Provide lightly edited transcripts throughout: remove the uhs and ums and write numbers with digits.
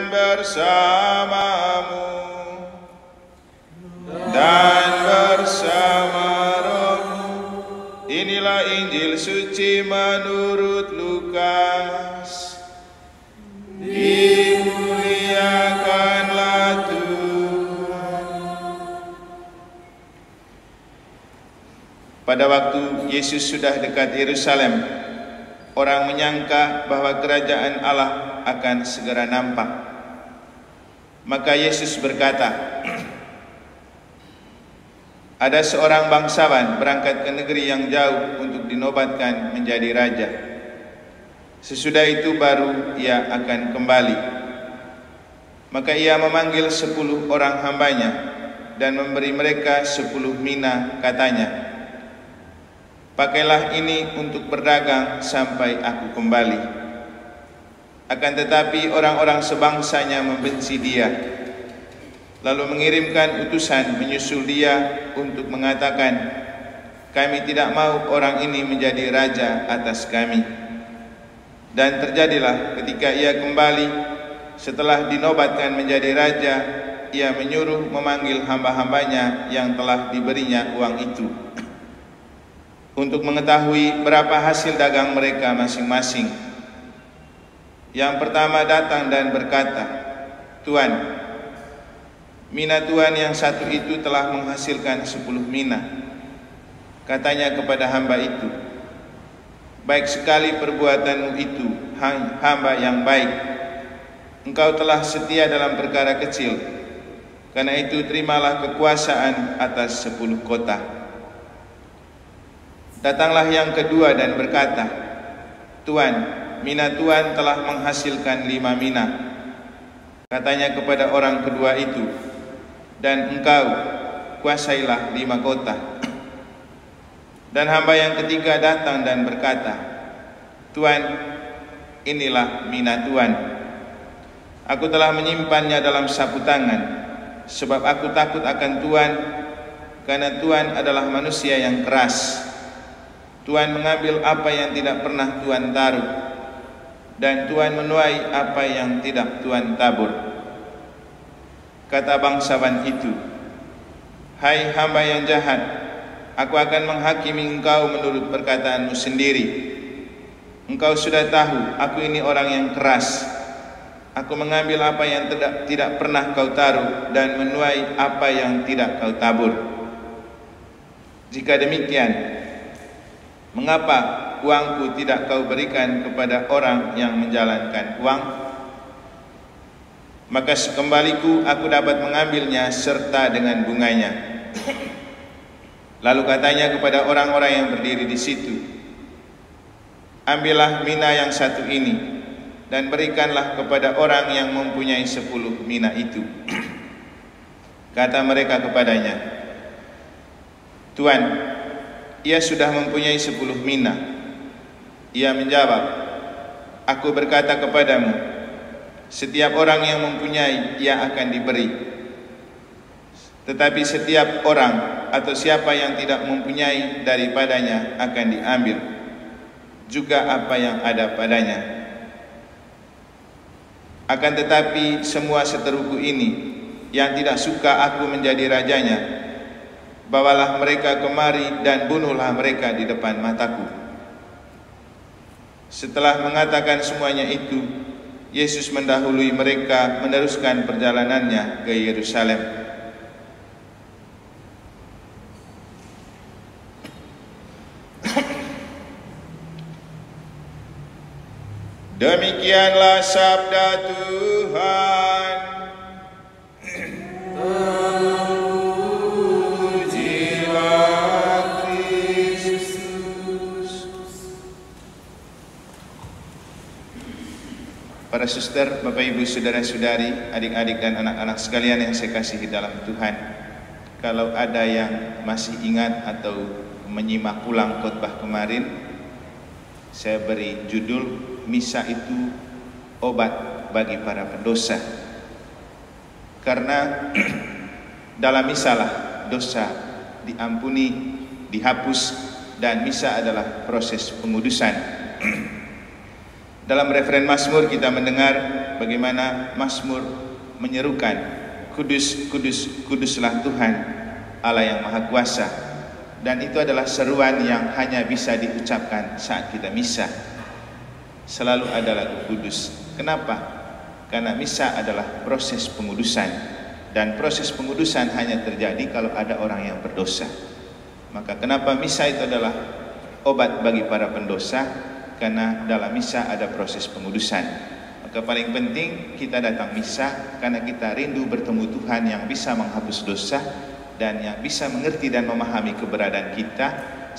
Tuhan bersamamu dan bersama rohmu. Inilah Injil suci menurut Lukas. Dimuliakanlah Tuhan. Pada waktu Yesus sudah dekat Yerusalem, orang menyangka bahwa kerajaan Allah akan segera nampak. Maka Yesus berkata, ada seorang bangsawan berangkat ke negeri yang jauh untuk dinobatkan menjadi raja. Sesudah itu baru ia akan kembali. Maka ia memanggil 10 orang hambanya dan memberi mereka 10 mina, katanya, pakailah ini untuk berdagang sampai aku kembali. Akan tetapi orang-orang sebangsanya membenci dia, lalu mengirimkan utusan menyusul dia untuk mengatakan, kami tidak mau orang ini menjadi raja atas kami. Dan terjadilah ketika ia kembali setelah dinobatkan menjadi raja, ia menyuruh memanggil hamba-hambanya yang telah diberinya uang itu untuk mengetahui berapa hasil dagang mereka masing-masing. Yang pertama datang dan berkata, Tuan, mina Tuan yang satu itu telah menghasilkan 10 mina. Katanya kepada hamba itu, baik sekali perbuatanmu itu, hamba yang baik. Engkau telah setia dalam perkara kecil, karena itu terimalah kekuasaan atas 10 kota. Datanglah yang kedua dan berkata, Tuan, mina Tuan telah menghasilkan 5 mina. Katanya kepada orang kedua itu, dan engkau kuasailah 5 kota. Dan hamba yang ketiga datang dan berkata, Tuan, inilah mina Tuan. Aku telah menyimpannya dalam sapu tangan, sebab aku takut akan Tuan, karena Tuan adalah manusia yang keras. Tuan mengambil apa yang tidak pernah Tuan taruh, dan Tuan menuai apa yang tidak Tuan tabur. Kata bangsawan itu, hai hamba yang jahat, aku akan menghakimi engkau menurut perkataanmu sendiri. Engkau sudah tahu aku ini orang yang keras. Aku mengambil apa yang tidak pernah kau taruh dan menuai apa yang tidak kau tabur. Jika demikian, mengapa uangku tidak kau berikan kepada orang yang menjalankan uang? Maka sekembaliku aku dapat mengambilnya serta dengan bunganya. Lalu katanya kepada orang-orang yang berdiri di situ, ambillah mina yang satu ini dan berikanlah kepada orang yang mempunyai 10 mina itu. Kata mereka kepadanya, Tuan, ia sudah mempunyai 10 mina. Ia menjawab, aku berkata kepadamu, setiap orang yang mempunyai, ia akan diberi. Tetapi setiap orang atau siapa yang tidak mempunyai, daripadanya akan diambil juga apa yang ada padanya. Akan tetapi semua seteruku ini yang tidak suka aku menjadi rajanya, bawalah mereka kemari dan bunuhlah mereka di depan mataku. Setelah mengatakan semuanya itu, Yesus mendahului mereka meneruskan perjalanannya ke Yerusalem. Demikianlah sabda Tuhan. Terpujilah Kristus. Para suster, Bapak Ibu, saudara-saudari, adik-adik dan anak-anak sekalian yang saya kasihi dalam Tuhan, kalau ada yang masih ingat atau menyimak ulang khotbah kemarin, saya beri judul Misa itu obat bagi para pendosa. Karena dalam misalah dosa diampuni, dihapus, dan misa adalah proses pengudusan. Dalam referen Mazmur kita mendengar bagaimana Mazmur menyerukan, kudus, kudus, kuduslah Tuhan Allah yang Maha Kuasa. Dan itu adalah seruan yang hanya bisa diucapkan saat kita misa. Selalu ada lagu kudus. Kenapa? Karena misa adalah proses pengudusan, dan proses pengudusan hanya terjadi kalau ada orang yang berdosa. Maka kenapa misa itu adalah obat bagi para pendosa? Karena dalam misa ada proses pengudusan. Maka paling penting kita datang misa karena kita rindu bertemu Tuhan yang bisa menghapus dosa dan yang bisa mengerti dan memahami keberadaan kita,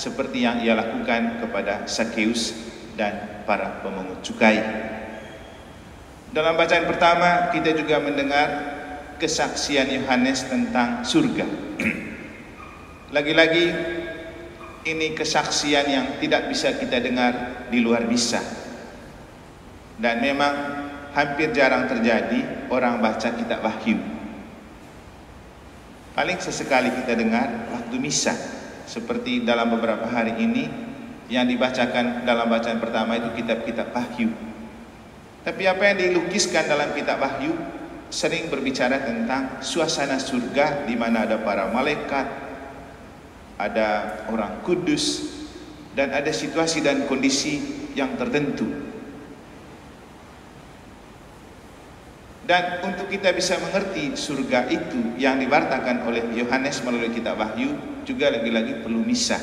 seperti yang ia lakukan kepada Sakeus dan para pemungut cukai. Dalam bacaan pertama kita juga mendengar kesaksian Yohanes tentang surga. Lagi-lagi ini kesaksian yang tidak bisa kita dengar di luar misa. Dan memang hampir jarang terjadi orang baca kitab Wahyu. Paling sesekali kita dengar waktu misa, seperti dalam beberapa hari ini yang dibacakan dalam bacaan pertama itu kitab-kitab Wahyu. Tapi apa yang dilukiskan dalam kitab Wahyu sering berbicara tentang suasana surga di mana ada para malaikat, ada orang kudus, dan ada situasi dan kondisi yang tertentu. Dan untuk kita bisa mengerti surga itu yang diwartakan oleh Yohanes melalui kitab Wahyu, juga lagi-lagi perlu misa.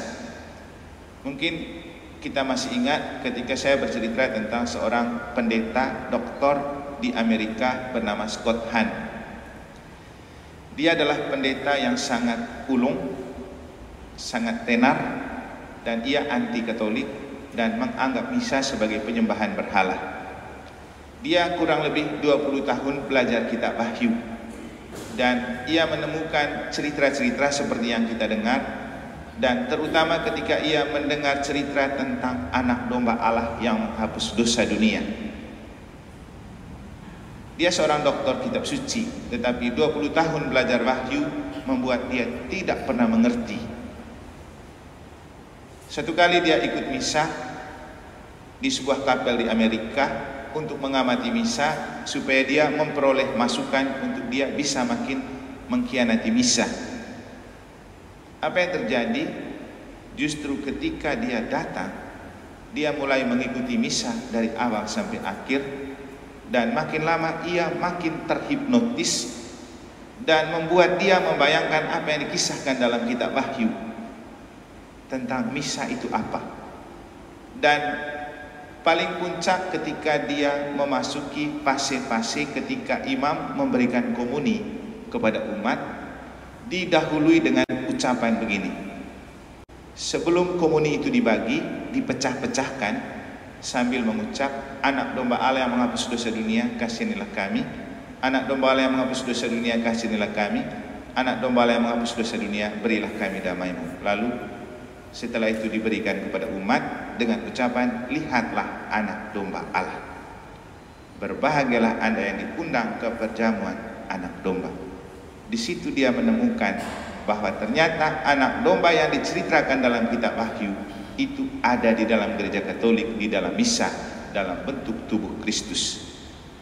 Mungkin kita masih ingat ketika saya bercerita tentang seorang pendeta doktor di Amerika bernama Scott Hahn. Dia adalah pendeta yang sangat ulung, sangat tenar, dan ia anti Katolik dan menganggap misa sebagai penyembahan berhala. Dia kurang lebih 20 tahun belajar kitab Wahyu, dan ia menemukan cerita-cerita seperti yang kita dengar, dan terutama ketika ia mendengar cerita tentang anak domba Allah yang menghapus dosa dunia. Dia seorang doktor kitab suci, tetapi 20 tahun belajar Wahyu membuat dia tidak pernah mengerti. Satu kali dia ikut misa di sebuah kapel di Amerika untuk mengamati misa, supaya dia memperoleh masukan untuk dia bisa makin mengkhianati misa. Apa yang terjadi? Justru ketika dia datang, dia mulai mengikuti misa dari awal sampai akhir, dan makin lama ia makin terhipnotis dan membuat dia membayangkan apa yang dikisahkan dalam kitab Wahyu tentang misa itu apa. Dan paling puncak ketika dia memasuki fase-fase ketika imam memberikan komuni kepada umat, didahului dengan ucapan begini. Sebelum komuni itu dibagi, dipecah-pecahkan sambil mengucap, anak domba Allah yang menghapus dosa dunia, kasihanilah kami. Anak domba Allah yang menghapus dosa dunia, kasihanilah kami. Anak domba Allah yang menghapus dosa dunia, berilah kami damai-Mu. Lalu setelah itu diberikan kepada umat dengan ucapan, lihatlah anak domba Allah. Berbahagialah Anda yang diundang ke perjamuan anak domba. Di situ dia menemukan bahwa ternyata anak domba yang diceritakan dalam kitab Wahyu itu ada di dalam gereja Katolik, di dalam misa, dalam bentuk tubuh Kristus.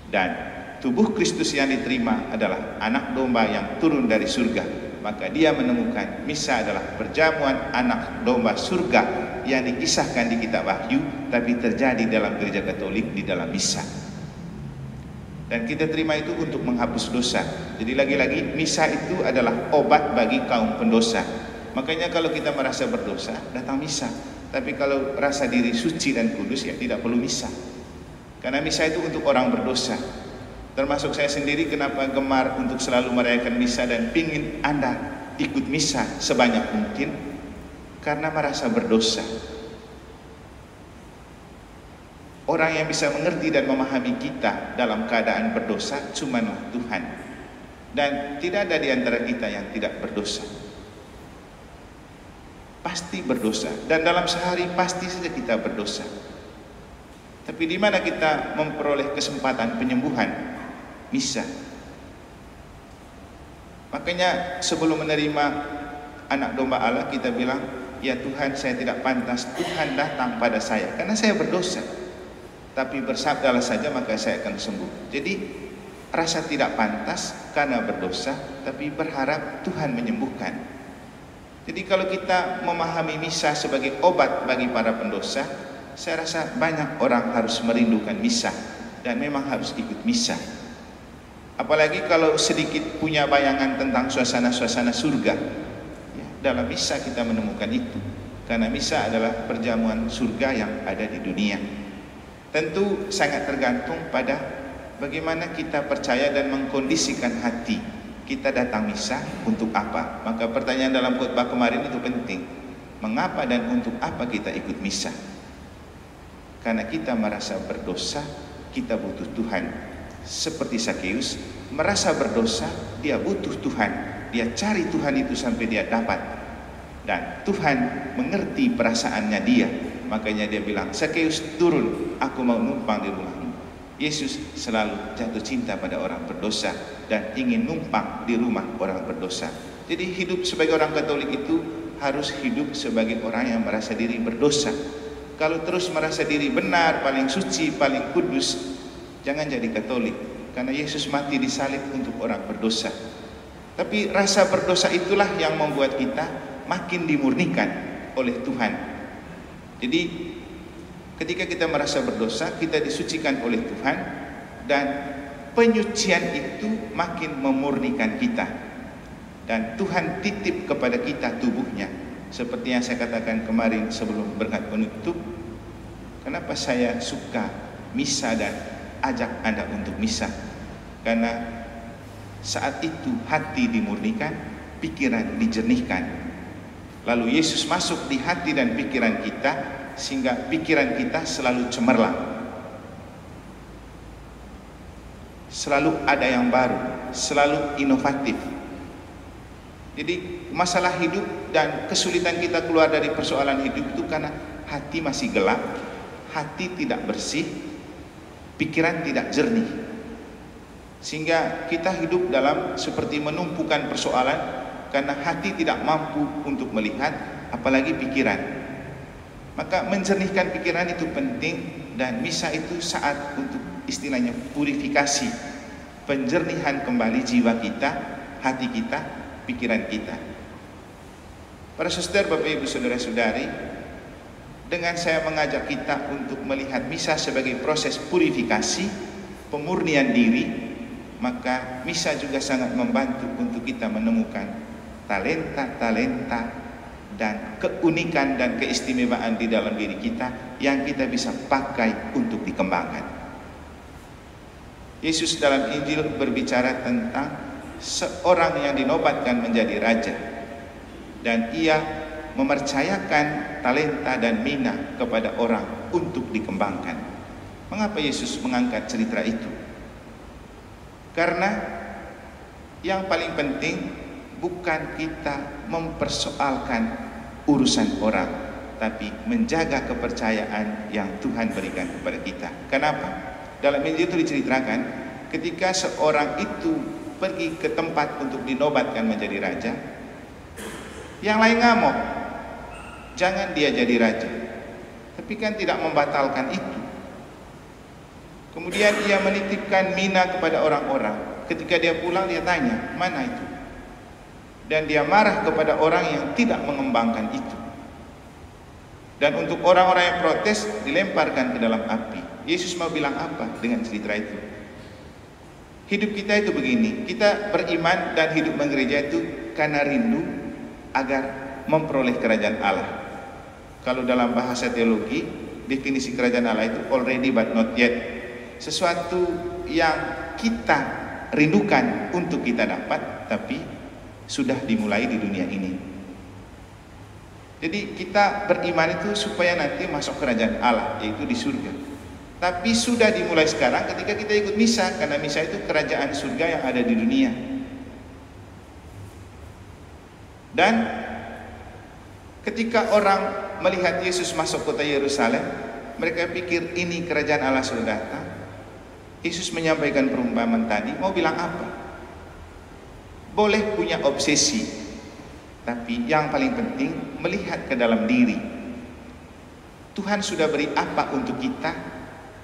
Dan tubuh Kristus yang diterima adalah anak domba yang turun dari surga. Maka dia menemukan misa adalah perjamuan anak domba surga yang dikisahkan di kitab Wahyu, tapi terjadi dalam gereja Katolik di dalam misa. Dan kita terima itu untuk menghapus dosa. Jadi lagi-lagi misa itu adalah obat bagi kaum pendosa. Makanya kalau kita merasa berdosa, datang misa. Tapi kalau rasa diri suci dan kudus, ya tidak perlu misa. Karena misa itu untuk orang berdosa. Termasuk saya sendiri, kenapa gemar untuk selalu merayakan misa dan pingin Anda ikut misa sebanyak mungkin, karena merasa berdosa. Orang yang bisa mengerti dan memahami kita dalam keadaan berdosa cumanlah Tuhan. Dan tidak ada di antara kita yang tidak berdosa. Pasti berdosa, dan dalam sehari pasti saja kita berdosa. Tapi di mana kita memperoleh kesempatan penyembuhan? Misa. Makanya sebelum menerima anak domba Allah, kita bilang, ya Tuhan, saya tidak pantas Tuhan datang pada saya karena saya berdosa. tapi bersabdalah saja maka saya akan sembuh. Jadi rasa tidak pantas karena berdosa, tapi berharap Tuhan menyembuhkan. Jadi kalau kita memahami misa sebagai obat bagi para pendosa, saya rasa banyak orang harus merindukan misa dan memang harus ikut misa. Apalagi kalau sedikit punya bayangan tentang suasana-suasana surga, ya, dalam misa kita menemukan itu. Karena misa adalah perjamuan surga yang ada di dunia. Tentu sangat tergantung pada bagaimana kita percaya dan mengkondisikan hati. Kita datang misa untuk apa? Maka pertanyaan dalam khotbah kemarin itu penting. Mengapa dan untuk apa kita ikut misa? Karena kita merasa berdosa, kita butuh Tuhan. Seperti Sakeus, merasa berdosa, dia butuh Tuhan. Dia cari Tuhan itu sampai dia dapat. Dan Tuhan mengerti perasaannya dia. Makanya dia bilang, Sakeus turun, aku mau numpang di rumahmu. Yesus selalu jatuh cinta pada orang berdosa dan ingin numpang di rumah orang berdosa. Jadi hidup sebagai orang Katolik itu harus hidup sebagai orang yang merasa diri berdosa. Kalau terus merasa diri benar, paling suci, paling kudus, jangan jadi Katolik. Karena Yesus mati disalib untuk orang berdosa. Tapi rasa berdosa itulah yang membuat kita makin dimurnikan oleh Tuhan. Jadi ketika kita merasa berdosa, kita disucikan oleh Tuhan, dan penyucian itu makin memurnikan kita. Dan Tuhan titip kepada kita tubuhnya. Seperti yang saya katakan kemarin sebelum berkat penutup, kenapa saya suka misa dan ajak Anda untuk misa? Karena saat itu hati dimurnikan, pikiran dijernihkan. Lalu Yesus masuk di hati dan pikiran kita, sehingga pikiran kita selalu cemerlang. Selalu ada yang baru, selalu inovatif. Jadi masalah hidup dan kesulitan kita keluar dari persoalan hidup itu karena hati masih gelap, hati tidak bersih, pikiran tidak jernih. Sehingga kita hidup dalam seperti menumpukan persoalan karena hati tidak mampu untuk melihat, apalagi pikiran. Maka menjernihkan pikiran itu penting, dan misa itu saat untuk istilahnya purifikasi, penjernihan kembali jiwa kita, hati kita, pikiran kita. Para suster, Bapak Ibu, Saudara-saudari, dengan saya mengajak kita untuk melihat misa sebagai proses purifikasi, pemurnian diri, maka misa juga sangat membantu untuk kita menemukan talenta-talenta dan keunikan dan keistimewaan di dalam diri kita yang kita bisa pakai untuk dikembangkan. Yesus dalam Injil berbicara tentang seorang yang dinobatkan menjadi raja, dan ia mempercayakan talenta dan minat kepada orang untuk dikembangkan. Mengapa Yesus mengangkat cerita itu? Karena yang paling penting bukan kita mempersoalkan urusan orang, tapi menjaga kepercayaan yang Tuhan berikan kepada kita. Kenapa? Dalam Injil itu diceritakan ketika seorang itu pergi ke tempat untuk dinobatkan menjadi raja, yang lain ngamuk, jangan dia jadi raja. Tapi kan tidak membatalkan itu. Kemudian ia menitipkan mina kepada orang-orang. Ketika dia pulang, dia tanya, mana itu? Dan dia marah kepada orang yang tidak mengembangkan itu. Dan untuk orang-orang yang protes, dilemparkan ke dalam api. Yesus mau bilang apa dengan cerita itu? Hidup kita itu begini, kita beriman dan hidup menggereja itu karena rindu agar memperoleh kerajaan Allah. Kalau dalam bahasa teologi, definisi kerajaan Allah itu already but not yet. Sesuatu yang kita rindukan untuk kita dapat, tapi sudah dimulai di dunia ini. Jadi kita beriman itu supaya nanti masuk kerajaan Allah, yaitu di surga. Tapi sudah dimulai sekarang ketika kita ikut misa, karena misa itu kerajaan surga yang ada di dunia. Dan ketika orang melihat Yesus masuk kota Yerusalem, mereka pikir ini kerajaan Allah sudah datang. Yesus menyampaikan perumpamaan tadi, mau bilang apa? Boleh punya obsesi, tapi yang paling penting melihat ke dalam diri. Tuhan sudah beri apa untuk kita,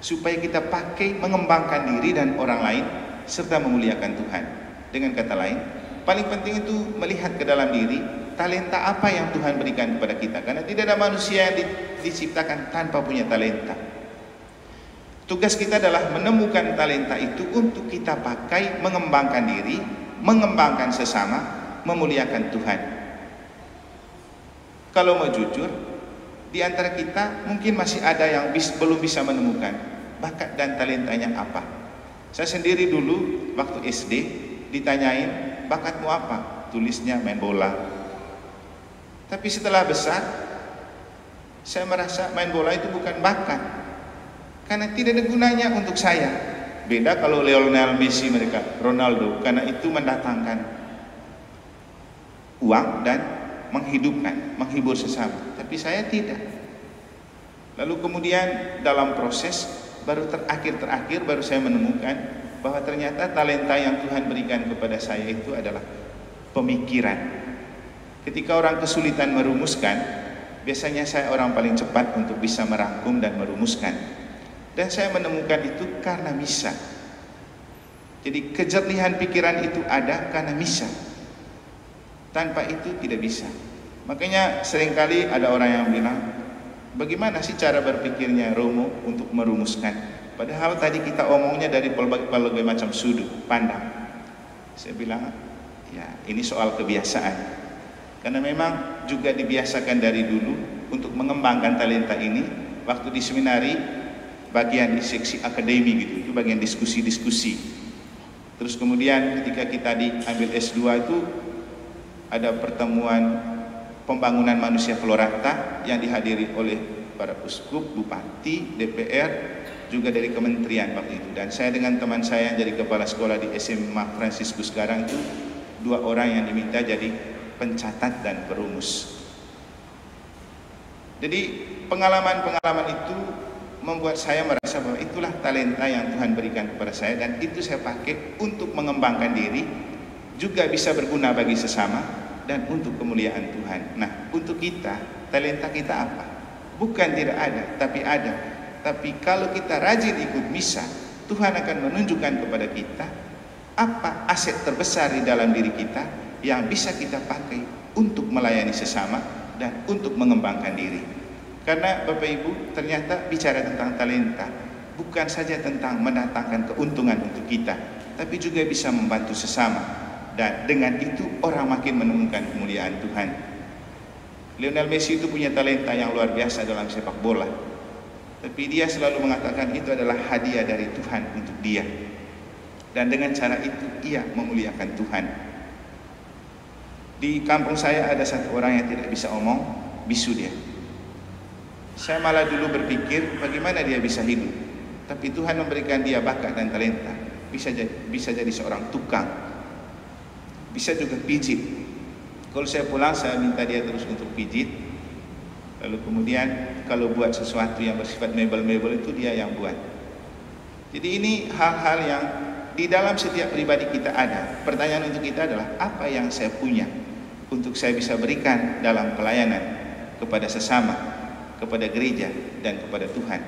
supaya kita pakai mengembangkan diri dan orang lain serta memuliakan Tuhan. Dengan kata lain, paling penting itu melihat ke dalam diri, talenta apa yang Tuhan berikan kepada kita, karena tidak ada manusia yang diciptakan tanpa punya talenta. Tugas kita adalah menemukan talenta itu untuk kita pakai mengembangkan diri, mengembangkan sesama, memuliakan Tuhan. Kalau mau jujur, di antara kita mungkin masih ada yang belum bisa menemukan bakat dan talentanya apa. Saya sendiri dulu waktu SD ditanyain, bakatmu apa? Tulisnya main bola. Tapi setelah besar, saya merasa main bola itu bukan bakat, karena tidak ada gunanya untuk saya. Beda kalau Lionel Messi, mereka Ronaldo, karena itu mendatangkan uang dan menghidupkan, menghibur sesama. Tapi saya tidak. Lalu kemudian dalam proses baru terakhir baru saya menemukan bahwa ternyata talenta yang Tuhan berikan kepada saya itu adalah pemikiran. Ketika orang kesulitan merumuskan, biasanya saya orang paling cepat untuk bisa merangkum dan merumuskan. Dan saya menemukan itu karena misa. Jadi kejernihan pikiran itu ada karena misa. Tanpa itu tidak bisa. Makanya seringkali ada orang yang bilang, bagaimana sih cara berpikirnya Romo untuk merumuskan? Padahal tadi kita omongnya dari berbagai macam sudut pandang. Saya bilang, ya ini soal kebiasaan. Karena memang juga dibiasakan dari dulu untuk mengembangkan talenta ini. Waktu di seminari, bagian di seksi akademi gitu, itu bagian diskusi-diskusi. Terus kemudian ketika kita diambil S2 itu ada pertemuan pembangunan manusia Florata yang dihadiri oleh para uskup, bupati, DPR, juga dari kementerian waktu itu. Dan saya dengan teman saya yang jadi kepala sekolah di SMA Fransiskus sekarang itu 2 orang yang diminta jadi pencatat dan perumus. Jadi pengalaman-pengalaman itu membuat saya merasa bahwa itulah talenta yang Tuhan berikan kepada saya, dan itu saya pakai untuk mengembangkan diri, juga bisa berguna bagi sesama dan untuk kemuliaan Tuhan. Nah, untuk kita, talenta kita apa? Bukan tidak ada, tapi ada. Tapi kalau kita rajin ikut misa, Tuhan akan menunjukkan kepada kita apa aset terbesar di dalam diri kita yang bisa kita pakai untuk melayani sesama dan untuk mengembangkan diri. Karena Bapak Ibu, ternyata bicara tentang talenta bukan saja tentang mendatangkan keuntungan untuk kita, tapi juga bisa membantu sesama, dan dengan itu orang makin menemukan kemuliaan Tuhan. Lionel Messi itu punya talenta yang luar biasa dalam sepak bola, tapi dia selalu mengatakan itu adalah hadiah dari Tuhan untuk dia, dan dengan cara itu ia memuliakan Tuhan. Di kampung saya ada satu orang yang tidak bisa omong, bisu dia. Saya malah dulu berpikir bagaimana dia bisa hidup, tapi Tuhan memberikan dia bakat dan talenta. Bisa jadi seorang tukang, bisa juga pijit. Kalau saya pulang, saya minta dia terus untuk pijit. Lalu kemudian kalau buat sesuatu yang bersifat mebel-mebel itu dia yang buat. Jadi ini hal-hal yang di dalam setiap pribadi kita ada. Pertanyaan untuk kita adalah, apa yang saya punya untuk saya bisa berikan dalam pelayanan kepada sesama, kepada gereja, dan kepada Tuhan?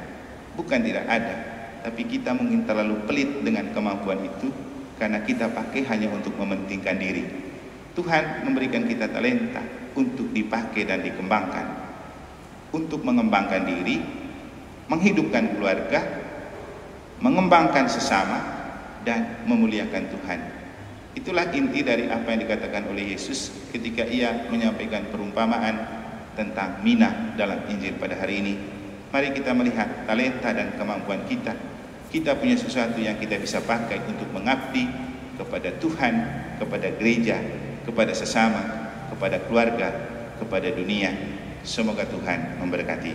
Bukan tidak ada, tapi kita mungkin terlalu pelit dengan kemampuan itu karena kita pakai hanya untuk mementingkan diri. Tuhan memberikan kita talenta untuk dipakai dan dikembangkan, untuk mengembangkan diri, menghidupkan keluarga, mengembangkan sesama, dan memuliakan Tuhan. Itulah inti dari apa yang dikatakan oleh Yesus ketika ia menyampaikan perumpamaan tentang mina dalam Injil pada hari ini. Mari kita melihat talenta dan kemampuan kita. Kita punya sesuatu yang kita bisa pakai untuk mengabdi kepada Tuhan, kepada gereja, kepada sesama, kepada keluarga, kepada dunia. Semoga Tuhan memberkati.